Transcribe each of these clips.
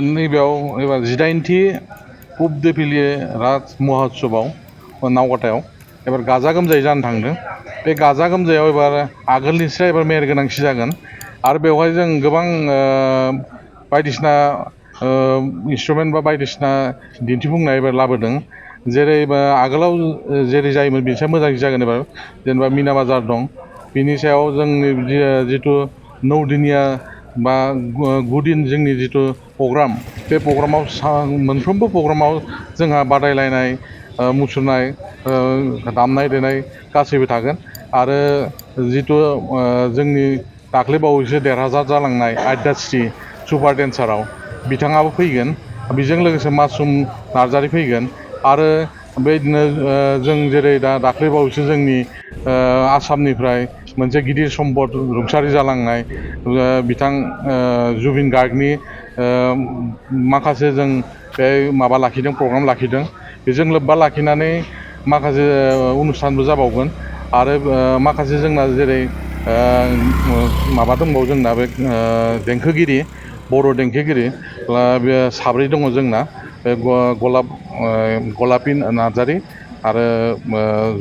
नैबेयाव एबार 18थि पूब देफिलिये राज महोत्सवआव नावकाटायाव एबार गाजा गोमजायै जानो थांदों। बे गाजा गोमजायाव एबार आगोलनिस्राय एबार मेहेर गोनांसिन जागोन आरो बेवहाय जों गोबां बायदिसिना इन्सट्रुमेन्ट बा बायदिसिना दिन्थिफुंनाय एबार लाबोदों। जेरै आगोलाव जेरै जायोमोन बिनिसाय मोजां जागोन एबार। जेनेबा मिना बाजार दं, बिनि सायाव जोंनि जिथु नौदिनिया बा 9 दिन जोंनि जिथु प्रग्राम, बे प्रग्रामाव मोनफ्रोमबो प्रग्रामाव जोंहा बादायलायनाय, मुसुरनाय, दामनाय देनाय गासैबो थागोन। आरो जिथु जोंनि दाख्लै बावैसो देरहासार जालांनाय आद्यास्रि सुपार डेन्साराव बिथाङाबो फैगोन। बेजों लोगोसे मासुम नार्जारी फैगोन। आरो बेबायदिनो जों जेरै दाख्लै बावैसो जोंनि आसामनिफ्राय मोनसे गिदिर सम्पद रुंसारि जालांनाय बिथां जुबिन गार्गनि माखासे जों बे माबा लाखिदों, प्रग्राम लाखिदों। बेजों लोब्बा लाखिनानै माखासे अनुस्थानबो जाबावगोन। आरो माखासे जोंना जेरै माबा दंबावो जोंना बे देंखोगिरि, बर' देंखोगिरि बे 7 दङ जोंना। बे गलापी नार्जारी आरो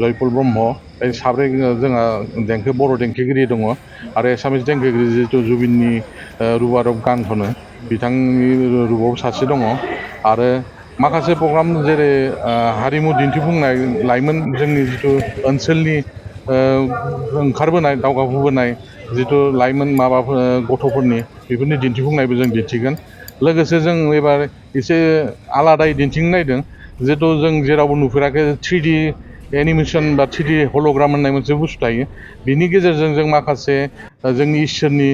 जयपुर ब्रह्म, बे 7 जोंहा बर' देंखोगिरि दङ। आरो एसामिस देंखोगिरि जिथु जुबिननि रुबारब गान खनो, बिथांनि रुबाव सासे दङ। आरो माखासे प्रग्राम जेरै हारिमु दिन्थिफुंनाय लाइमोन जोंनि जिथु ओनसोलनि ओंखारबोनाय, दावगाबोनाय जिथु लाइमोन माबाफोर गथ'फोरनि बेफोरनि दिन्थिफुंनायबो जों दिन्थिगोन। लोगोसे जों एबार एसे आलादायै दिन्थिनो नायदों, जिथु जों जेरावबो नुफेराखै 3D एनिमेसन बा 3D हल'ग्राम होननाय मोनसे बुस्थु थायो। बिनि गेजेरजों जों माखासे जोंनि इसोरनि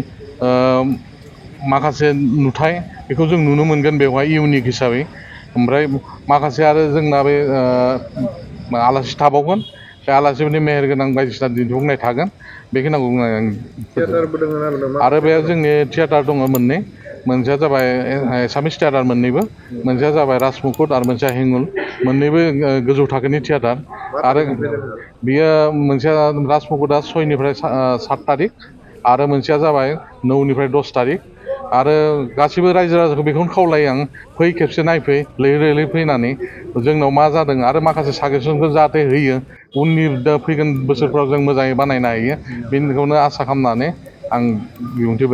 माखासे नुथाय बेखौ जों नुनो मोनगोन बेवहाय इउनिक हिसाबै। ओमफ्राय माखासे आरो जोंना बे आलासि थाबावगोन। बे आलासिफोरनि मेहेर गोनां बायदिसिना दिन्थिफुंनाय थागोन। बेखिनिखौ बुंनानै आं आरो बे जोंनि थियेटार दङ मोननै। मोनसेया जाबाय एसामिस थियेटार मोननैबो। मोनसेया जाबाय राजमुकुट आरो मोनसेया हेंगुल। मोननैबो गोजौ थाखोनि थियेटार। आरो बियो मोनसेया राजमुकुटआ 6निफ्राय 7 थारिख आरो मोनसेया जाबाय 9निफ्राय 10 थारिख। आरो गासिबो रायजो राजाखौ बेखौनो खावलायो आं, फै खेबसे नायफै, लैहोर फैनानै जोंनाव मा जादों आरो माखासे साजेसनफोर जाहाथे होयो, उननि फैगोन बोसोरफ्राव जों मोजाङै बानायनो हायो। बेखौनो आसा खालामनानै आं बिबुंथि